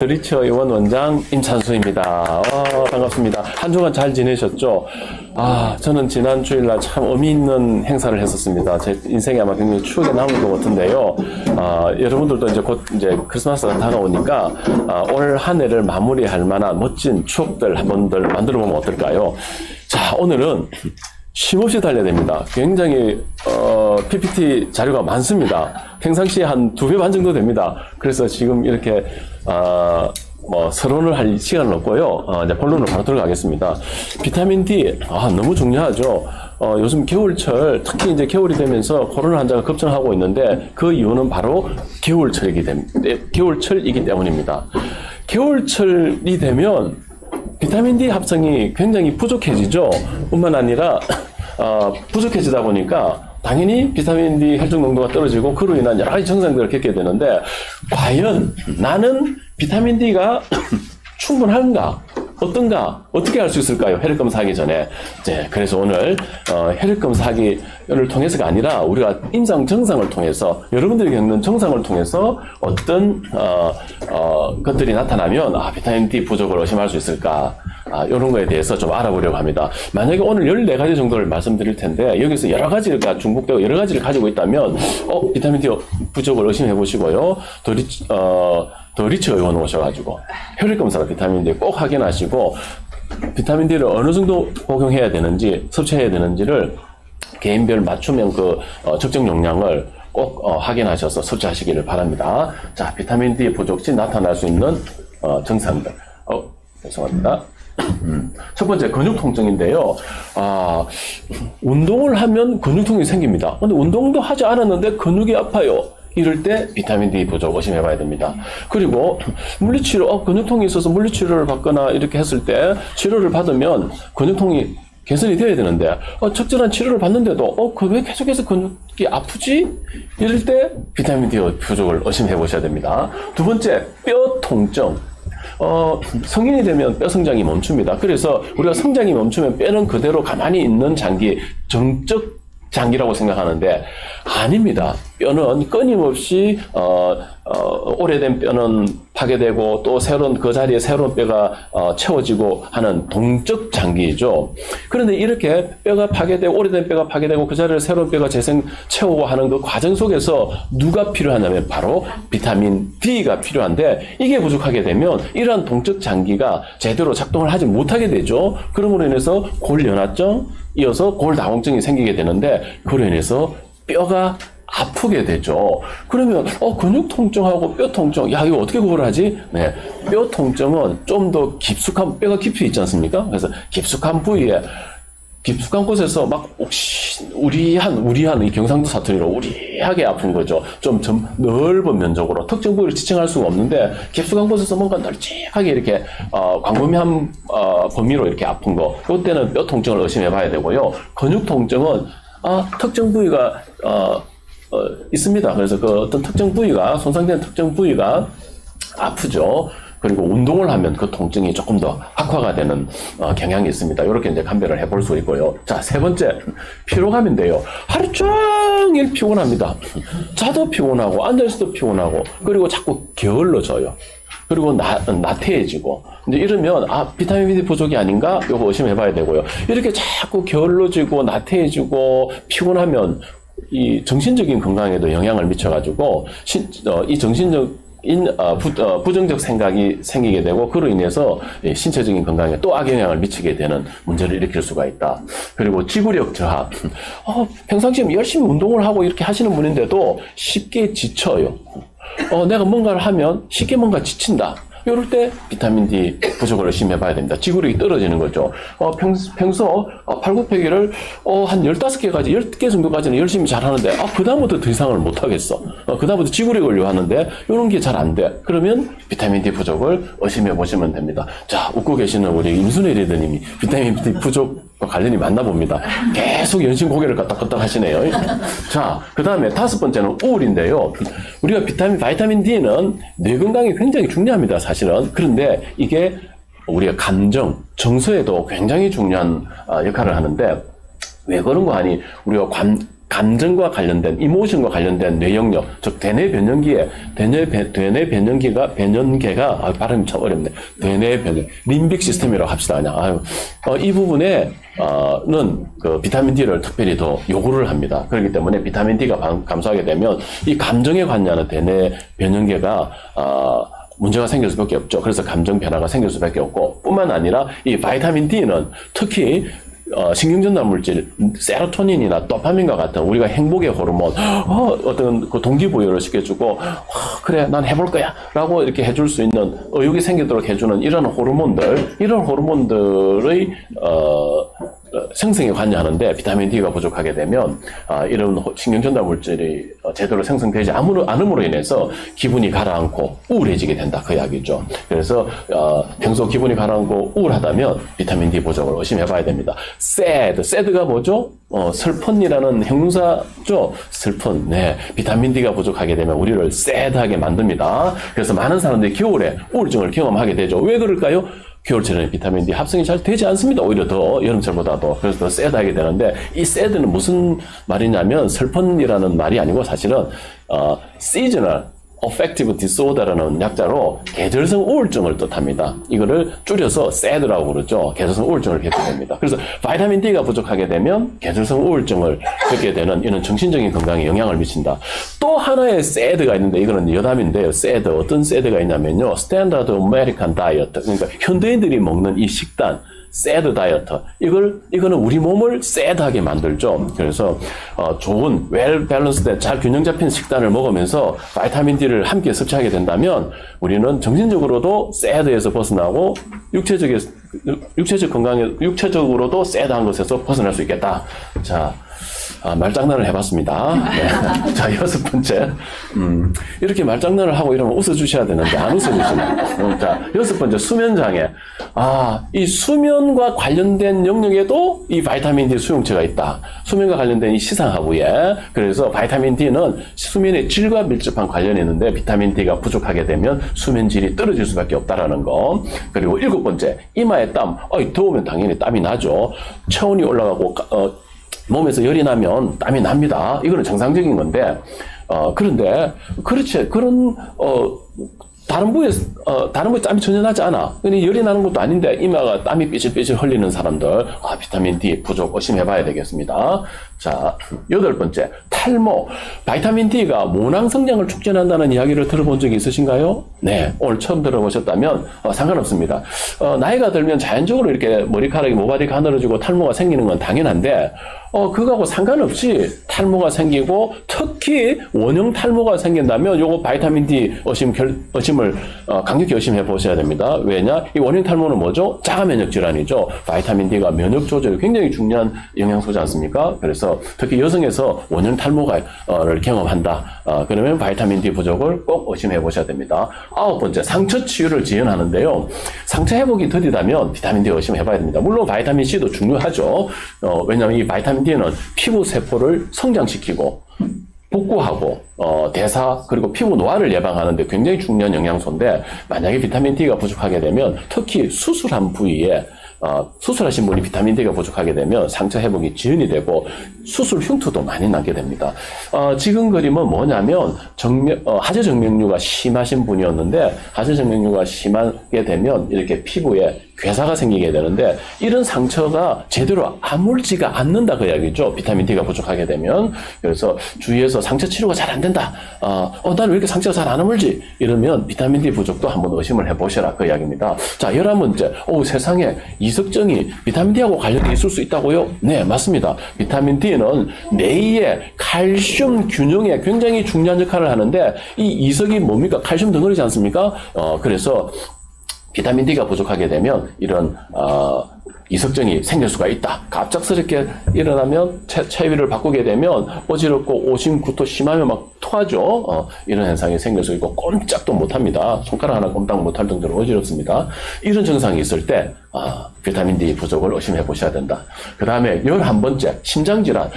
더리처 의원 원장 임찬수입니다. 반갑습니다. 한 주간 잘 지내셨죠? 저는 지난 주일날 참 의미 있는 행사를 했었습니다. 제 인생에 아마 굉장히 추억에 남을 것 같은데요. 여러분들도 이제 곧 이제 크리스마스가 다가오니까 올 한 해를 마무리할 만한 멋진 추억들 한번들 만들어 보면 어떨까요? 자, 오늘은 쉼없이 달려야 됩니다. 굉장히 PPT 자료가 많습니다. 평상시에 한 2배 반 정도 됩니다. 그래서 지금 이렇게 서론을 할 시간은 없고요. 이제 본론으로 바로 들어가겠습니다. 비타민 D, 너무 중요하죠. 요즘 겨울철, 특히 이제 겨울이 되면서 코로나 환자가 급증하고 있는데 그 이유는 바로 겨울철이기 때문입니다. 겨울철이 되면 비타민 D 합성이 굉장히 부족해지죠. 뿐만 아니라 부족해지다 보니까 당연히 비타민 D 혈중 농도가 떨어지고 그로 인한 여러 가지 증상들을 겪게 되는데 과연 나는 비타민 D가 충분한가? 어떤가? 어떻게 알 수 있을까요? 혈액 검사하기 전에. 그래서 오늘 혈액 검사하기를 통해서가 아니라 우리가 임상 증상을 통해서 여러분들이 겪는 증상을 통해서 어떤 것들이 나타나면 비타민 D 부족을 의심할 수 있을까? 이런 거에 대해서 좀 알아보려고 합니다. 만약에 오늘 14가지 정도를 말씀드릴 텐데 여기서 여러 가지가 중복되고 여러 가지를 가지고 있다면 비타민 D 부족을 의심해 보시고요. 더리처 의원 오셔가지고 혈액검사로 비타민 D 꼭 확인하시고 비타민 D를 어느 정도 복용해야 되는지 섭취해야 되는지를 개인별 맞춤형 적정 용량을 꼭 확인하셔서 섭취하시기를 바랍니다. 자, 비타민 D 부족 시 나타날 수 있는 증상들. 죄송합니다. 첫 번째 근육 통증인데요. 운동을 하면 근육통이 생깁니다. 근데 운동도 하지 않았는데 근육이 아파요. 이럴 때 비타민 D 부족 의심해 봐야 됩니다. 그리고 물리치료, 근육통이 있어서 물리치료를 받거나 이렇게 했을 때 치료를 받으면 근육통이 개선이 되어야 되는데 적절한 치료를 받는데도 왜 계속해서 근육이 아프지? 이럴 때 비타민 D 부족을 의심해 보셔야 됩니다. 두 번째, 뼈 통증. 성인이 되면 뼈 성장이 멈춥니다. 그래서 우리가 성장이 멈추면 뼈는 그대로 가만히 있는 장기, 정적 장기라고 생각하는데 아닙니다. 뼈는 끊임없이 오래된 뼈는 파괴되고 또 새로운 그 자리에 새로운 뼈가 채워지고 하는 동적 장기이죠. 그런데 이렇게 뼈가 파괴되고 오래된 뼈가 파괴되고 그 자리를 새로운 뼈가 재생 채우고 하는 그 과정 속에서 누가 필요하냐면 바로 비타민 D가 필요한데 이게 부족하게 되면 이러한 동적 장기가 제대로 작동을 하지 못하게 되죠. 그러므로 인해서 골연화증 이어서 골다공증이 생기게 되는데 그로 인해서 뼈가 아프게 되죠. 그러면 근육 통증하고 뼈 통증, 이거 어떻게 구분하지? 네, 뼈 통증은 좀 더 깊숙한 뼈가 깊이 있지 않습니까? 그래서 깊숙한 부위에 깊숙한 곳에서 막 우리한 이 경상도 사투리로 우리하게 아픈 거죠. 좀 넓은 면적으로 특정 부위를 지칭할 수가 없는데 깊숙한 곳에서 뭔가 널찍하게 이렇게 광범위한 범위로 이렇게 아픈 거. 이때는 뼈 통증을 의심해 봐야 되고요. 근육 통증은 특정 부위가 있습니다. 그래서 그 어떤 특정 부위가 손상된 특정 부위가 아프죠. 그리고 운동을 하면 그 통증이 조금 더 악화가 되는 경향이 있습니다. 이렇게 이제 감별을 해볼 수 있고요. 자, 세 번째, 피로감인데요. 하루 종일 피곤합니다. 자도 피곤하고, 앉아있어도 피곤하고, 그리고 자꾸 게을러져요. 그리고 나태해지고, 이제 이러면, 비타민 D 부족이 아닌가? 요거 의심해 봐야 되고요. 이렇게 자꾸 게을러지고, 나태해지고, 피곤하면, 이 정신적인 건강에도 영향을 미쳐가지고, 이 부정적 생각이 생기게 되고 그로 인해서 신체적인 건강에 또 악영향을 미치게 되는 문제를 일으킬 수가 있다. 그리고 지구력 저하. 평상시에 열심히 운동을 하고 이렇게 하시는 분인데도 쉽게 지쳐요. 내가 뭔가를 하면 쉽게 뭔가 지친다. 이럴 때 비타민 D 부족을 의심해 봐야 됩니다. 지구력이 떨어지는 거죠. 평소 팔굽혀펴기를 한 15개까지, 10개 정도까지는 열심히 잘 하는데 그다음부터 더 이상을 못 하겠어. 그다음부터 지구력을 요하는데 이런 게 잘 안 돼. 그러면 비타민 D 부족을 의심해 보시면 됩니다. 자, 웃고 계시는 우리 임순혜 리더님이 비타민 D 부족과 관련이 맞나 봅니다. 계속 연신 고개를 끄덕끄덕 하시네요. 자, 그 다음에 5번째는 우울인데요. 우리가 바이타민 D는 뇌 건강이 굉장히 중요합니다, 사실은. 그런데 이게 우리가 감정, 정서에도 굉장히 중요한 역할을 하는데 왜 그런 거 하니 우리가 감정과 관련된, 이모션과 관련된 뇌 영역, 즉 대뇌 변연기에 대뇌 변연계가 발음이 참 어렵네. 대뇌 변연 림빅 시스템이라고 합시다. 그냥 이 부분에 는 그 비타민 D를 특별히 더 요구를 합니다. 그렇기 때문에 비타민 D가 감소하게 되면 이 감정에 관여하는 대뇌 변연계가 문제가 생길 수밖에 없죠. 그래서 감정 변화가 생길 수밖에 없고, 뿐만 아니라 이 바이타민 D는 특히 신경전달 물질, 세로토닌이나 도파민과 같은 우리가 행복의 호르몬, 어떤 그 동기부여를 시켜주고, 그래, 난 해볼 거야. 라고 이렇게 해줄 수 있는, 의욕이 생기도록 해주는 이런 호르몬들의, 생성에 관여하는데 비타민 D가 부족하게 되면 이런 신경전달 물질이 제대로 생성되지 않음으로 인해서 기분이 가라앉고 우울해지게 된다, 그 이야기죠. 그래서 평소 기분이 가라앉고 우울하다면 비타민 D 부족을 의심해봐야 됩니다. sad가 뭐죠? 슬픈이라는 형용사죠. 슬픈. 네, 비타민 D가 부족하게 되면 우리를 sad하게 만듭니다. 그래서 많은 사람들이 겨울에 우울증을 경험하게 되죠. 왜 그럴까요? 겨울철에는 비타민 D 합성이 잘 되지 않습니다. 오히려 더 여름철보다도. 그래서 더 새드하게 되는데, 이 새드는 무슨 말이냐면 슬픈이라는 말이 아니고 사실은 seasonal affective disorder라는 약자로 계절성 우울증을 뜻합니다. 이거를 줄여서 SAD라고 그러죠. 계절성 우울증을 겪게 됩니다. 그래서 바이타민 D가 부족하게 되면 계절성 우울증을 겪게 되는 이런 정신적인 건강에 영향을 미친다. 또 하나의 SAD가 있는데, 이거는 여담인데요. SAD, 어떤 SAD가 있냐면요, Standard American Diet, 그러니까 현대인들이 먹는 이 식단, 새드 다이어트. 이거는 우리 몸을 새드하게 만들죠. 그래서, 좋은, 웰 밸런스된, 잘 균형 잡힌 식단을 먹으면서 바이타민 D를 함께 섭취하게 된다면 우리는 정신적으로도 새드에서 벗어나고 육체적으로도 새드한 것에서 벗어날 수 있겠다. 자, 말장난을 해봤습니다. 네. 자, 6번째. 이렇게 말장난을 하고 이러면 웃어주셔야 되는데, 안 웃어주시네. 자, 6번째, 수면장애. 이 수면과 관련된 영역에도 이 바이타민 D 수용체가 있다. 수면과 관련된 이 시상하부에. 그래서 바이타민 D는 수면의 질과 밀접한 관련이 있는데, 비타민 D가 부족하게 되면 수면 질이 떨어질 수밖에 없다라는 거. 그리고 7번째, 이마에 땀. 더우면 당연히 땀이 나죠. 체온이 올라가고, 몸에서 열이 나면 땀이 납니다. 이거는 정상적인 건데, 그런데, 그렇지, 다른 부에 땀이 전혀 나지 않아. 근데 열이 나는 것도 아닌데, 이마가 땀이 삐질삐질 흘리는 사람들, 비타민 D 부족 의심해봐야 되겠습니다. 자, 8번째, 탈모. 바이타민 D가 모낭 성장을 촉진한다는 이야기를 들어본 적이 있으신가요? 네, 오늘 처음 들어보셨다면 상관없습니다. 나이가 들면 자연적으로 이렇게 머리카락이 모발이 가늘어지고 탈모가 생기는 건 당연한데, 그거하고 상관없이 탈모가 생기고, 특히 원형 탈모가 생긴다면 요거 바이타민 D 의심을 강력히 의심해 보셔야 됩니다. 왜냐? 이 원형 탈모는 뭐죠? 자가 면역 질환이죠. 바이타민 D가 면역 조절이 굉장히 중요한 영양소지 않습니까? 그래서 특히 여성에서 원형 탈모를 경험한다. 그러면 바이타민 D 부족을 꼭 의심해 보셔야 됩니다. 9번째, 상처 치유를 지연하는데요. 상처 회복이 더디다면 비타민 D 의심해 봐야 됩니다. 물론 바이타민 C도 중요하죠. 왜냐하면 이 바이타민 D는 피부 세포를 성장시키고 복구하고 대사 그리고 피부 노화를 예방하는데 굉장히 중요한 영양소인데, 만약에 비타민 D가 부족하게 되면 특히 수술한 부위에 수술하신 분이 비타민 D가 부족하게 되면 상처 회복이 지연이 되고 수술 흉터도 많이 나게 됩니다. 지금 그림은 뭐냐면 하재 정맥류가 심하신 분이었는데, 하재 정맥류가 심하게 되면 이렇게 피부에 괴사가 생기게 되는데, 이런 상처가 제대로 아물지가 않는다, 그 이야기죠. 비타민 D가 부족하게 되면. 그래서 주위에서 상처 치료가 잘 안 된다. 나는 왜 이렇게 상처가 잘 안 아물지? 이러면 비타민 D 부족도 한번 의심을 해보시라, 그 이야기입니다. 자, 11번째. 세상에 이석증이 비타민 D하고 관련이 있을 수 있다고요? 네, 맞습니다. 비타민 D는 뇌의 칼슘 균형에 굉장히 중요한 역할을 하는데, 이 이석이 뭡니까? 칼슘 덩어리지 않습니까? 그래서 비타민 D가 부족하게 되면 이런 이석증이 생길 수가 있다. 갑작스럽게 일어나면 체위를 바꾸게 되면 어지럽고 오심, 구토 심하면 막 토하죠. 이런 현상이 생길 수 있고 꼼짝도 못합니다. 손가락 하나 꼼짝 못할 정도로 어지럽습니다. 이런 증상이 있을 때 비타민 D 부족을 의심해 보셔야 된다. 그 다음에 11번째, 심장질환.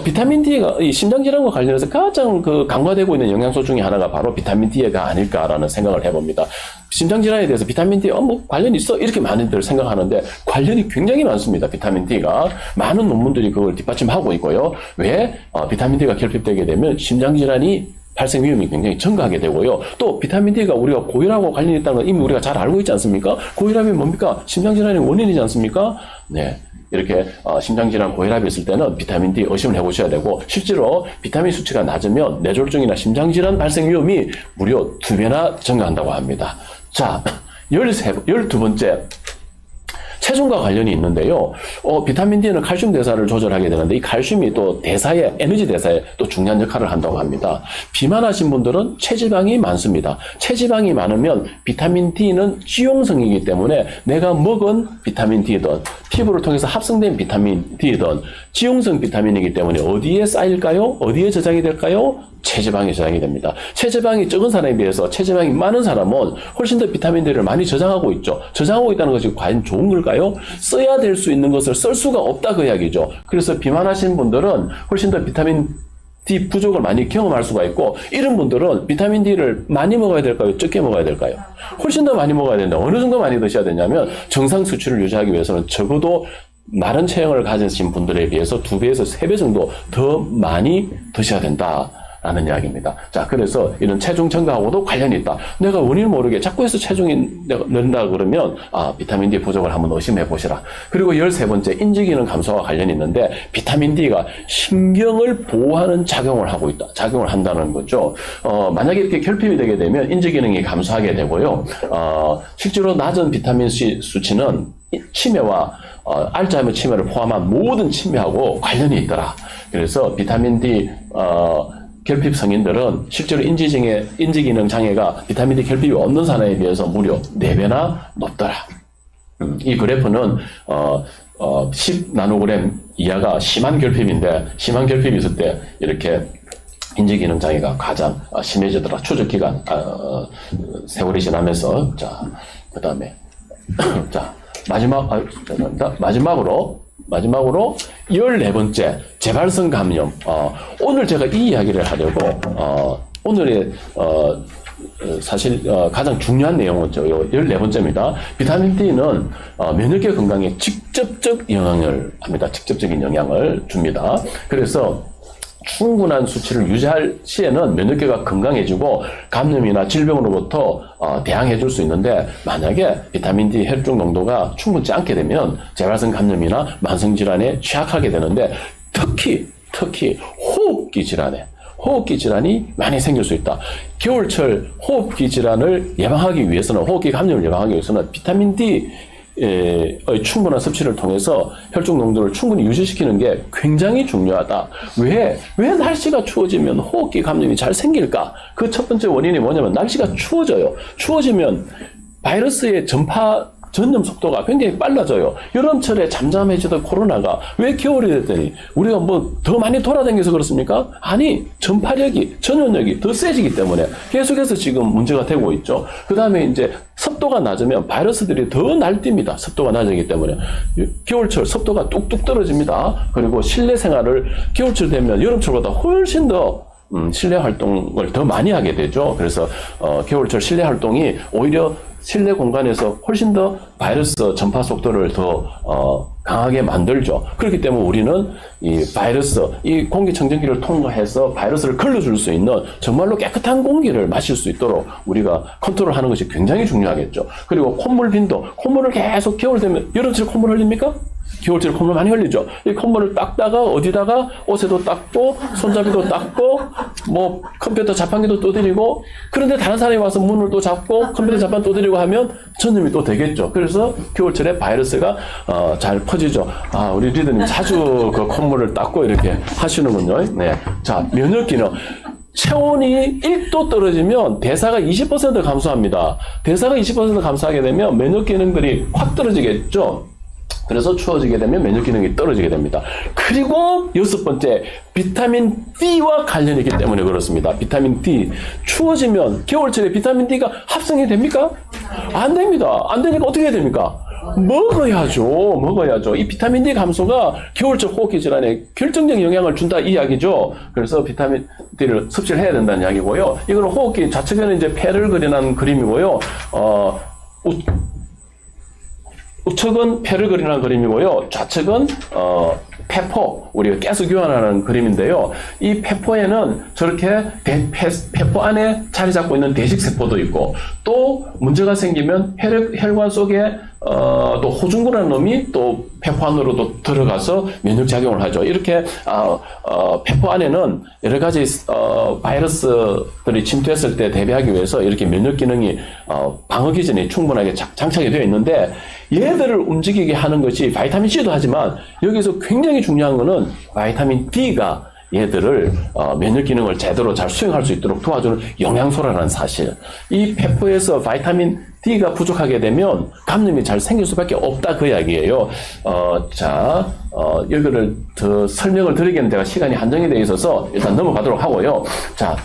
비타민 D가 이 심장질환과 관련해서 가장 강화되고 있는 영양소 중에 하나가 바로 비타민 D가 아닐까라는 생각을 해봅니다. 심장질환에 대해서 비타민 D 관련 있어? 이렇게 많이들 생각하는데 관련이 굉장히 많습니다. 비타민 D가. 많은 논문들이 그걸 뒷받침하고 있고요. 왜? 비타민 D가 결핍되게 되면 심장질환이 발생 위험이 굉장히 증가하게 되고요. 또 비타민 D가 우리가 고혈압하고 관련이 있다는 건 이미 우리가 잘 알고 있지 않습니까? 고혈압이 뭡니까? 심장질환의 원인이지 않습니까? 네. 이렇게 심장질환, 고혈압이 있을 때는 비타민 D 의심을 해보셔야 되고, 실제로 비타민 수치가 낮으면 뇌졸중이나 심장질환 발생 위험이 무려 2배나 증가한다고 합니다. 자, 12번째. 체중과 관련이 있는데요. 비타민 D는 칼슘 대사를 조절하게 되는데 이 칼슘이 또 대사에, 에너지 대사에 또 중요한 역할을 한다고 합니다. 비만하신 분들은 체지방이 많습니다. 체지방이 많으면 비타민 D는 지용성이기 때문에 내가 먹은 비타민 D든 피부를 통해서 합성된 비타민 D든 지용성 비타민이기 때문에 어디에 쌓일까요? 어디에 저장이 될까요? 체지방이 저장이 됩니다. 체지방이 적은 사람에 비해서 체지방이 많은 사람은 훨씬 더 비타민 D를 많이 저장하고 있죠. 저장하고 있다는 것이 과연 좋은 걸까요? 써야 될 수 있는 것을 쓸 수가 없다 그 이야기죠. 그래서 비만하신 분들은 훨씬 더 비타민 D 부족을 많이 경험할 수가 있고, 이런 분들은 비타민 D를 많이 먹어야 될까요? 적게 먹어야 될까요? 훨씬 더 많이 먹어야 된다. 어느 정도 많이 드셔야 되냐면 정상 수치를 유지하기 위해서는 적어도 마른 체형을 가지신 분들에 비해서 2배에서 3배 정도 더 많이 드셔야 된다. 라는 이야기입니다. 자, 그래서 이런 체중 증가하고도 관련이 있다. 내가 원인을 모르게 자꾸 해서 체중이 는다 그러면, 비타민 D 부족을 한번 의심해 보시라. 그리고 13번째, 인지기능 감소와 관련이 있는데, 비타민 D가 신경을 보호하는 작용을 하고 있다. 작용을 한다는 거죠. 만약에 이렇게 결핍이 되게 되면 인지기능이 감소하게 되고요. 실제로 낮은 비타민 C 수치는 치매와 알츠하이머 치매를 포함한 모든 치매하고 관련이 있더라. 그래서 비타민 D, 결핍 성인들은 실제로 인지기능 장애가 비타민 D 결핍이 없는 사람에 비해서 무려 4배나 높더라. 이 그래프는 10나노그램 이하가 심한 결핍인데, 심한 결핍이 있을 때 이렇게 인지기능 장애가 가장 심해지더라. 추적기간 세월이 지나면서. 자, 그 다음에 자, 마지막으로 14번째, 재발성 감염. 오늘 제가 이 이야기를 하려고, 오늘의, 사실, 가장 중요한 내용은 14번째입니다. 비타민 D는, 면역계 건강에 직접적 영향을 합니다. 직접적인 영향을 줍니다. 그래서, 충분한 수치를 유지할 시에는 면역계가 건강해지고 감염이나 질병으로부터 대항해 줄 수 있는데, 만약에 비타민 D 혈중 농도가 충분치 않게 되면 재발성 감염이나 만성 질환에 취약하게 되는데, 특히 호흡기 질환이 많이 생길 수 있다. 겨울철 호흡기 질환을 예방하기 위해서는, 호흡기 감염을 예방하기 위해서는 비타민 D 의 충분한 섭취를 통해서 혈중 농도를 충분히 유지시키는 게 굉장히 중요하다. 왜 날씨가 추워지면 호흡기 감염이 잘 생길까? 그 첫 번째 원인이 뭐냐면 날씨가 추워져요. 추워지면 바이러스의 전염 속도가 굉장히 빨라져요. 여름철에 잠잠해지던 코로나가 왜 겨울이 됐더니 우리가 뭐 더 많이 돌아다녀서 그렇습니까? 아니, 전염력이 더 세지기 때문에 계속해서 지금 문제가 되고 있죠. 그 다음에 이제 습도가 낮으면 바이러스들이 더 날뜁니다. 습도가 낮기 때문에. 겨울철 습도가 뚝뚝 떨어집니다. 그리고 실내 생활을 겨울철 되면 여름철보다 훨씬 더 실내 활동을 더 많이 하게 되죠. 그래서 겨울철 실내 활동이 오히려 실내 공간에서 훨씬 더 바이러스 전파 속도를 더 강하게 만들죠. 그렇기 때문에 우리는 이 바이러스, 이 공기청정기를 통과해서 바이러스를 걸러줄 수 있는 정말로 깨끗한 공기를 마실 수 있도록 우리가 컨트롤하는 것이 굉장히 중요하겠죠. 그리고 콧물 빈도, 콧물을 계속 겨울 되면, 여름철 콧물 흘립니까? 겨울철 콧물 많이 흘리죠. 이 콧물을 닦다가 어디다가 옷에도 닦고 손잡이도 닦고 뭐 컴퓨터 자판기도 두드리고, 그런데 다른 사람이 와서 문을 또 잡고 컴퓨터 자판 두드리고 하면 전염이 또 되겠죠. 그래서 겨울철에 바이러스가 잘 퍼지죠. 우리 리더님 자주 그 콧물을 닦고 이렇게 하시는군요. 네. 자, 면역기능. 체온이 1도 떨어지면 대사가 20% 감소합니다. 대사가 20% 감소하게 되면 면역 기능들이 확 떨어지겠죠. 그래서 추워지게 되면 면역 기능이 떨어지게 됩니다. 그리고 6번째, 비타민 D와 관련이 있기 때문에 그렇습니다. 비타민 D. 추워지면 겨울철에 비타민 D가 합성이 됩니까? 안 됩니다. 안 되니까 어떻게 해야 됩니까? 먹어야죠. 이 비타민 D 감소가 겨울철 호흡기 질환에 결정적인 영향을 준다 이 이야기죠. 그래서 비타민 D를 섭취를 해야 된다는 이야기고요. 이거는 호흡기 좌측에는 이제 폐를 그리는 그림이고요. 우측은 폐를 그리는 그림이고요. 좌측은 폐포, 우리가 가스 교환하는 그림인데요. 이 폐포에는 저렇게 폐포 안에 자리 잡고 있는 대식세포도 있고, 또 문제가 생기면 혈관 속에 또 호중구라는 놈이 또 폐포 안으로도 들어가서 면역작용을 하죠. 이렇게 폐포 안에는 여러 가지 바이러스들이 침투했을 때 대비하기 위해서 이렇게 면역 기능이 방어기전이 충분하게 장착이 되어 있는데, 얘들을 움직이게 하는 것이 바이타민 C도 하지만 여기서 굉장히 중요한 거는 바이타민 D가 얘들을 면역 기능을 제대로 잘 수행할 수 있도록 도와주는 영양소라는 사실. 이 폐포에서 바이타민 D가 부족하게 되면 감염이 잘 생길 수밖에 없다, 그 이야기예요. 여기를 더 설명을 드리기에는 제가 시간이 한정이 되어 있어서 일단 넘어가도록 하고요. 자,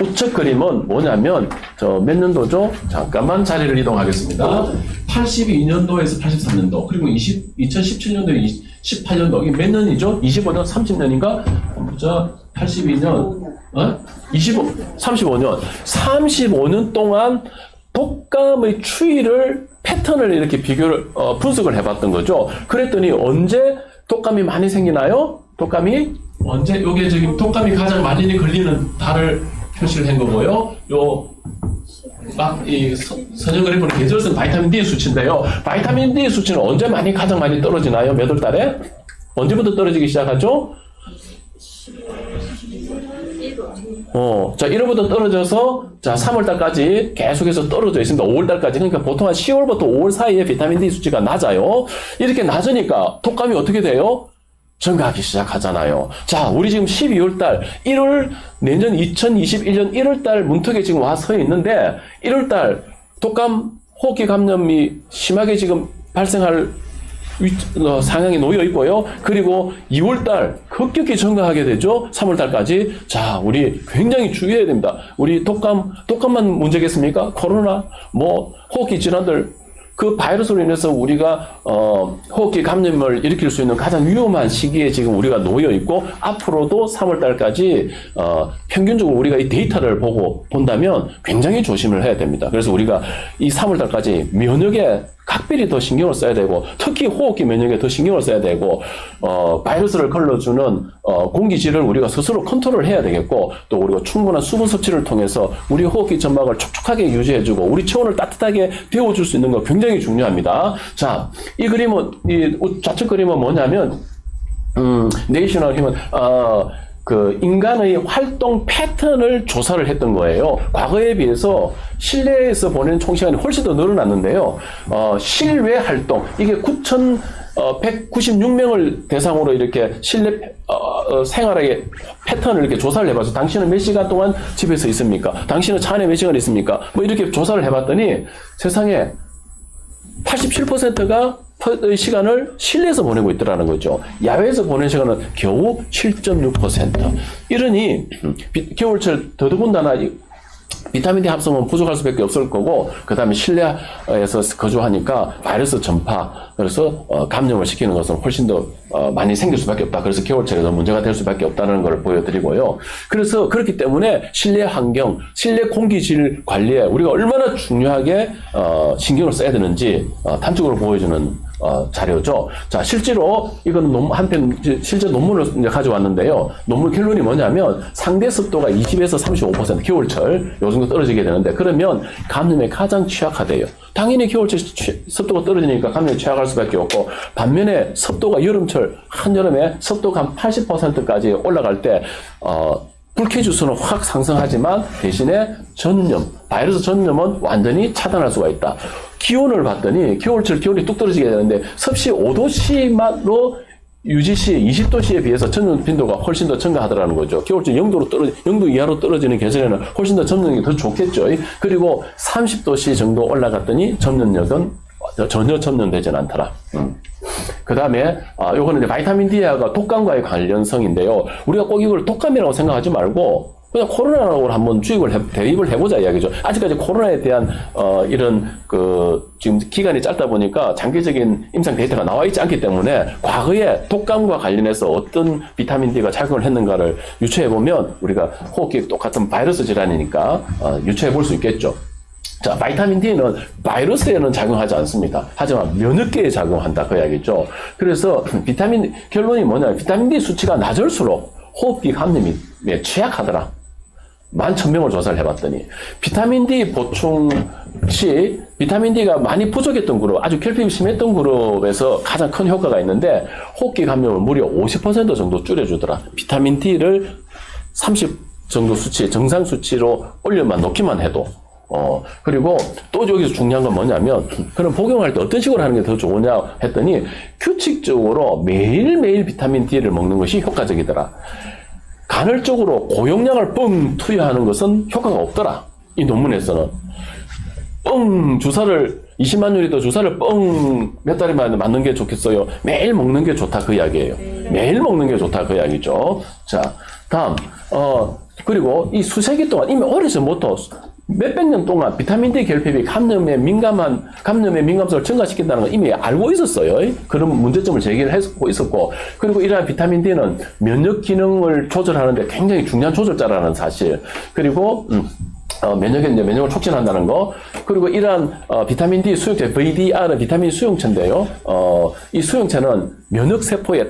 우측 그림은 뭐냐면, 몇 년도죠? 잠깐만 자리를 이동하겠습니다. 82년도에서 83년도, 그리고 2017년도, 18년도, 이게 몇 년이죠? 25년, 30년인가? 보자, 82년, 35년. 35년 동안 독감의 추이를, 패턴을 이렇게 분석을 해봤던 거죠. 그랬더니 언제 독감이 많이 생기나요? 독감이 언제, 요게 지금 독감이 가장 많이 걸리는 달을 표시를 한 거고요. 선형 그래프는 계절성 바이타민 D 수치인데요. 바이타민 D 수치는 언제 가장 많이 떨어지나요? 몇 월 달에? 언제부터 떨어지기 시작하죠? 자, 1월부터 떨어져서, 자, 3월달까지 계속해서 떨어져 있습니다. 5월달까지. 그러니까 보통 한 10월부터 5월 사이에 비타민 D 수치가 낮아요. 이렇게 낮으니까 독감이 어떻게 돼요? 증가하기 시작하잖아요. 자, 우리 지금 12월달, 내년 2021년 1월달 문턱에 지금 와 서 있는데, 1월달 독감 호흡기 감염이 심하게 지금 발생할 상황에 놓여 있고요. 그리고 2월달 급격히 증가하게 되죠. 3월달까지. 자, 우리 굉장히 주의해야 됩니다. 우리 독감만 문제겠습니까? 코로나, 호흡기 질환들, 그 바이러스로 인해서 우리가 호흡기 감염을 일으킬 수 있는 가장 위험한 시기에 지금 우리가 놓여 있고, 앞으로도 3월 달까지 평균적으로 우리가 이 데이터를 본다면 굉장히 조심을 해야 됩니다. 그래서 우리가 이 3월 달까지 면역에 각별히 더 신경을 써야 되고, 특히 호흡기 면역에 더 신경을 써야 되고, 바이러스를 걸러주는 공기질을 우리가 스스로 컨트롤을 해야 되겠고, 또 우리가 충분한 수분 섭취를 통해서 우리 호흡기 점막을 촉촉하게 유지해주고 우리 체온을 따뜻하게 데워줄 수 있는 거 굉장히 중요합니다. 자, 이 그림은, 이 좌측 그림은 뭐냐면, 내셔널 휴먼, 인간의 활동 패턴을 조사를 했던 거예요. 과거에 비해서 실내에서 보내는 총 시간이 훨씬 더 늘어났는데요. 실외 활동, 이게 9,196명을 대상으로 이렇게 실내 생활의 패턴을 이렇게 조사를 해봐서, 당신은 몇 시간 동안 집에서 있습니까? 당신은 차 안에 몇 시간 있습니까? 이렇게 조사를 해봤더니 세상에 87%가 시간을 실내에서 보내고 있더라는 거죠. 야외에서 보낸 시간은 겨우 7.6%. 이러니 겨울철 더더군다나 비타민 D 합성은 부족할 수밖에 없을 거고, 그 다음에 실내에서 거주하니까 바이러스 전파, 그래서 감염을 시키는 것은 훨씬 더 많이 생길 수밖에 없다. 그래서 겨울철에도 문제가 될 수밖에 없다는 걸 보여드리고요. 그래서 그렇기 때문에 실내 환경, 실내 공기질 관리에 우리가 얼마나 중요하게 신경을 써야 되는지 단적으로 보여주는 자료죠. 자, 실제로 이거는 실제 논문을 이제 가져왔는데요. 논문 결론이 뭐냐면, 상대 습도가 20에서 35% 겨울철 요 정도 떨어지게 되는데, 그러면 감염에 가장 취약하대요. 당연히 겨울철 습도가 떨어지니까 감염에 취약할 수밖에 없고, 반면에 습도가 한여름에 습도가 한 80%까지 올라갈 때 불쾌지수는 확 상승하지만 대신에 바이러스 전염은 완전히 차단할 수가 있다. 기온을 봤더니 겨울철 기온이 뚝 떨어지게 되는데, 섭씨 5도씨만로 유지시 20도씨에 비해서 전염 빈도가 훨씬 더 증가하더라는 거죠. 겨울철 0도 이하로 떨어지는 계절에는 훨씬 더 전염력이 더 좋겠죠. 그리고 30도씨 정도 올라갔더니 전염력은 전혀 전염되진 않더라. 그 다음에, 요거는 이제 바이타민 D하고 독감과의 관련성인데요. 우리가 꼭 이걸 독감이라고 생각하지 말고, 그냥 코로나라고 한번 대입을 해보자 이야기죠. 아직까지 코로나에 대한, 지금 기간이 짧다 보니까 장기적인 임상 데이터가 나와 있지 않기 때문에, 과거에 독감과 관련해서 어떤 비타민 D가 작용을 했는가를 유추해보면, 우리가 호흡기 똑같은 바이러스 질환이니까, 유추해볼 수 있겠죠. 자, 바이타민 D는 바이러스에는 작용하지 않습니다. 하지만 면역계에 작용한다. 그 이야기죠. 그래서 결론이 뭐냐. 비타민 D 수치가 낮을수록 호흡기 감염에 취약하더라. 11,000명을 조사를 해봤더니 비타민 D 보충 시 비타민 D가 많이 부족했던 그룹, 아주 결핍이 심했던 그룹에서 가장 큰 효과가 있는데 호흡기 감염을 무려 50% 정도 줄여주더라. 비타민 D를 30 정도 수치, 정상 수치로 올려만 놓기만 해도. 그리고 또 여기서 중요한 건 뭐냐면, 그럼 복용할 때 어떤 식으로 하는 게 더 좋으냐 했더니 규칙적으로 매일매일 비타민 D를 먹는 것이 효과적이더라. 간헐적으로 고용량을 뻥 투여하는 것은 효과가 없더라. 이 논문에서는. 주사를 20만 유리도 주사를 몇 달에 맞는 게 좋겠어요. 매일 먹는 게 좋다. 그 이야기예요. 매일 먹는 게 좋다. 그 이야기죠. 자, 다음. 그리고 이 수세기 동안 이미 어려서부터 몇백 년 동안 비타민 D 결핍이 감염의 민감성을 증가시킨다는 걸 이미 알고 있었어요. 그런 문제점을 제기를 하고 있었고, 그리고 이러한 비타민 D는 면역 기능을 조절하는데 굉장히 중요한 조절자라는 사실, 그리고 면역을 촉진한다는 거, 그리고 이러한 비타민 D 수용체, VDR은 비타민 수용체인데요. 이 수용체는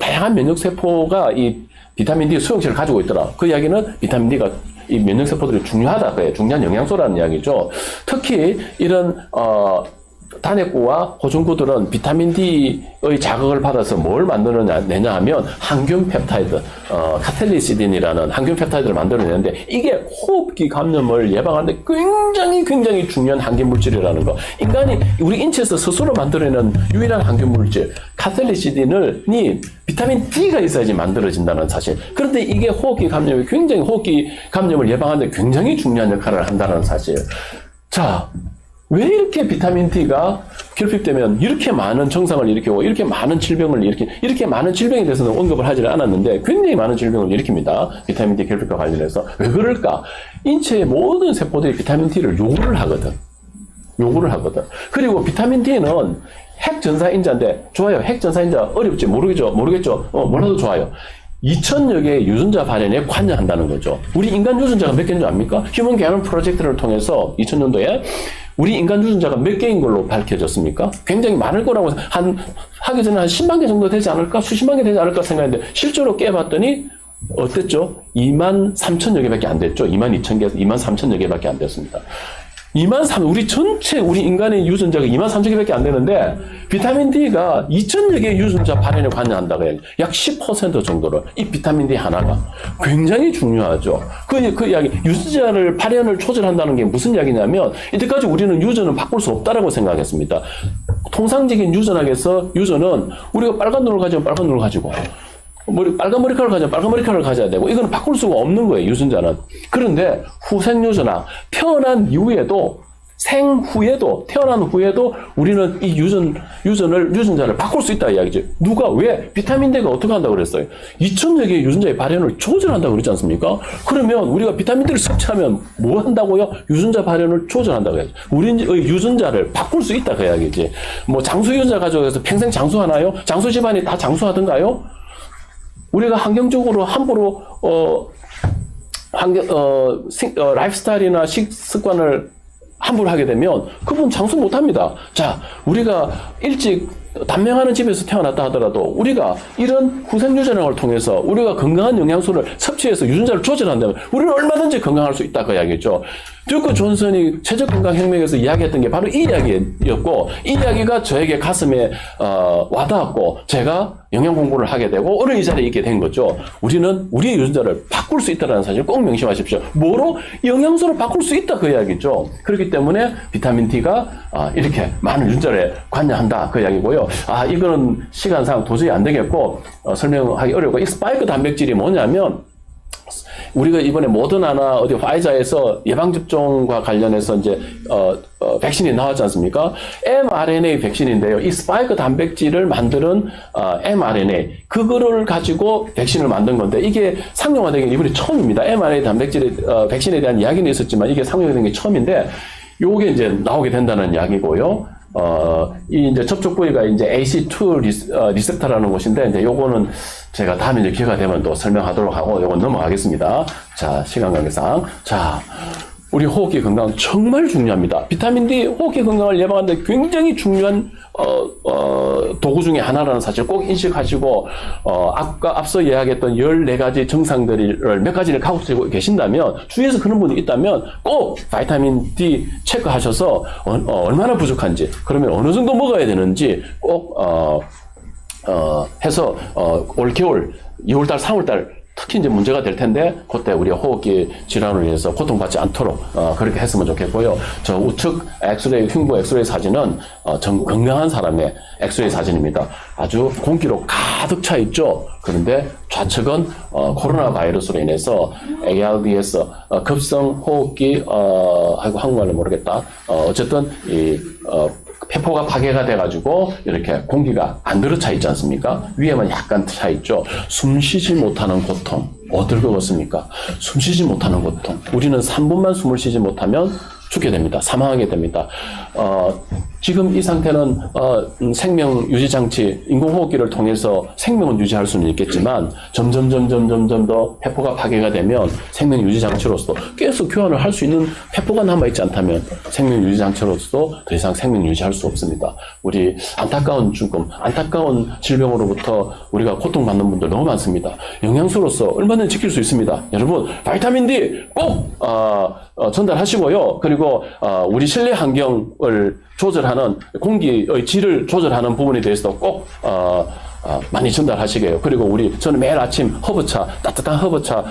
다양한 면역세포가 이 비타민 D 수용체를 가지고 있더라. 그 이야기는 비타민 D가 이 면역세포들이 중요하다. 그래. 중요한 영양소라는 이야기죠. 특히 이런 단핵구와 호중구들은 비타민 D의 자극을 받아서 뭘 만들어내냐 하면 항균 펩타이드, 카텔리시딘이라는 항균 펩타이드를 만들어내는데, 이게 호흡기 감염을 예방하는데 굉장히 중요한 항균 물질이라는 거. 인간이 우리 인체에서 스스로 만들어내는 유일한 항균 물질 카텔리시딘이 비타민 D가 있어야지 만들어진다는 사실. 그런데 이게 호흡기 감염을 예방하는데 굉장히 중요한 역할을 한다는 사실. 자, 왜 이렇게 비타민 D가 결핍되면 이렇게 많은 증상을 일으키고 이렇게 많은 질병을 이렇게 많은 질병에 대해서는 언급을 하지 않았는데 굉장히 많은 질병을 일으킵니다. 비타민 D 결핍과 관련해서. 왜 그럴까? 인체의 모든 세포들이 비타민 D를 요구를 하거든. 그리고 비타민 D는 핵전사인자인데, 좋아요. 핵전사인자 어렵지? 모르겠죠? 몰라도 좋아요. 2,000여 개의 유전자 발현에 관여한다는 거죠. 우리 인간 유전자가 몇 개인 줄 압니까? 휴먼 게놈 프로젝트를 통해서 2000년도에 우리 인간 유전자가 몇 개인 걸로 밝혀졌습니까? 굉장히 많을 거라고 하기 전에 한 10만 개 정도 되지 않을까? 수십만 개 되지 않을까 생각했는데, 실제로 깨봤더니 어땠죠? 23,000여 개밖에 안 됐죠. 22,000개에서 23,000여 개밖에 안 됐습니다. 우리 인간의 유전자가 23,000개밖에 안 되는데, 비타민 D가 2,000여 개의 유전자 발현에 관여한다고 해요. 약 10% 정도를. 이 비타민 D 하나가. 굉장히 중요하죠. 그 이야기, 유전자를 발현을 조절한다는 게 무슨 이야기냐면, 이때까지 우리는 유전을 바꿀 수 없다라고 생각했습니다. 통상적인 유전학에서 유전은 우리가 빨간 눈을 가지면 빨간 눈을 가지고, 빨간 머리카락을 가지면 빨간 머리카락을 가져야 되고, 이거는 바꿀 수가 없는 거예요, 유전자는. 그런데 후생유전학, 태어난 후에도 우리는 이 유전자를 바꿀 수 있다 이야기죠. 누가? 왜? 비타민 D가 어떻게 한다고 그랬어요? 2,000여 개의 유전자의 발현을 조절한다고 그러지 않습니까? 그러면 우리가 비타민 D를 섭취하면 뭐 한다고요? 유전자 발현을 조절한다고 해야지. 우리의 유전자를 바꿀 수 있다 그 이야기지. 장수 유전자 가져가서 평생 장수하나요? 장수 집안이 다 장수하던가요? 우리가 환경적으로 함부로 라이프스타일이나 식습관을 함부로 하게 되면 그분 장수 못합니다. 자, 우리가 일찍 단명하는 집에서 태어났다 하더라도 우리가 이런 후생유전학을 통해서 우리가 건강한 영양소를 섭취해서 유전자를 조절한다면 우리는 얼마든지 건강할 수 있다 그 이야기죠. 듀크 존슨이 최저건강혁명에서 이야기했던 게 바로 이 이야기였고, 이 이야기가 저에게 가슴에 와닿았고 제가 영양 공부를 하게 되고 오늘 이 자리에 있게 된 거죠. 우리는 우리의 유전자를 바꿀 수 있다는 사실을 꼭 명심하십시오. 뭐로? 영양소로 바꿀 수 있다 그 이야기죠. 그렇기 때문에 비타민 D가 이렇게 많은 유전자에 관여한다 그 이야기고요. 이거는 시간상 도저히 안 되겠고 설명하기 어렵고, 이 스파이크 단백질이 뭐냐면, 우리가 이번에 모더나나 화이자에서 예방접종과 관련해서 이제 백신이 나왔지 않습니까? mRNA 백신인데요. 이 스파이크 단백질을 만드는 mRNA, 그거를 가지고 백신을 만든 건데, 이게 상용화된 게 이번에 처음입니다. mRNA 단백질 백신에 대한 이야기는 있었지만 이게 상용화된 게 처음인데, 요게 이제 나오게 된다는 이야기고요. 이 이제 접촉 부위가 이제 AC2 리셉터라는 곳인데, 이제 요거는 제가 다음에 이제 기회가 되면 또 설명하도록 하고, 요건 넘어가겠습니다. 자, 시간 관계상. 자, 우리 호흡기 건강은 정말 중요합니다. 비타민 D 호흡기 건강을 예방하는 데 굉장히 중요한 도구 중에 하나라는 사실 꼭 인식하시고 앞서 이야기했던 14가지 증상들을 몇 가지를 가지고 계신다면 주위에서 그런 분이 있다면 꼭 비타민 D 체크하셔서 얼마나 부족한지 그러면 어느 정도 먹어야 되는지 꼭 해서 올 겨울 2월달 3월달 특히 이제 문제가 될 텐데 그때 우리 호흡기 질환으로 인해서 고통받지 않도록 그렇게 했으면 좋겠고요. 저 우측 엑스레이 흉부 엑스레이 사진은 건강한 사람의 엑스레이 사진입니다. 아주 공기로 가득 차 있죠. 그런데 좌측은 코로나 바이러스로 인해서 ARDS 급성 호흡기 아이고 한국말로 모르겠다. 어쨌든 이 폐포가 파괴가 돼가지고 이렇게 공기가 안 들어차 있지 않습니까? 위에만 약간 차 있죠. 숨 쉬지 못하는 고통 어떨 것 같습니까? 숨 쉬지 못하는 고통. 우리는 3분만 숨을 쉬지 못하면 죽게 됩니다. 사망하게 됩니다. 지금 이 상태는 생명 유지 장치 인공호흡기를 통해서 생명은 유지할 수는 있겠지만 점점 더 폐포가 파괴가 되면 생명 유지 장치로서 계속 교환을 할 수 있는 폐포가 남아 있지 않다면 생명 유지 장치로서 더 이상 생명 유지할 수 없습니다. 우리 안타까운 죽음, 안타까운 질병으로부터 우리가 고통받는 분들 너무 많습니다. 영양소로서 얼마든지 지킬 수 있습니다. 여러분 비타민 D 꼭 전달하시고요. 그리고 우리 실내 환경을 조절하는 공기의 질을 조절하는 부분에 대해서도 꼭 많이 전달하시게요. 그리고 저는 매일 아침 허브차, 따뜻한 허브차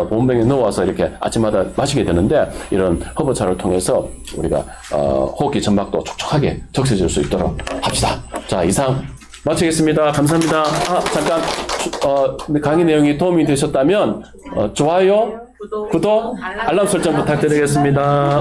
몸병에 넣어서 이렇게 아침마다 마시게 되는데 이런 허브차를 통해서 우리가 호흡기 점막도 촉촉하게 적셔질 수 있도록 합시다. 자, 이상 마치겠습니다. 감사합니다. 잠깐 강의 내용이 도움이 되셨다면 좋아요, 구독, 알람 설정 부탁드리겠습니다.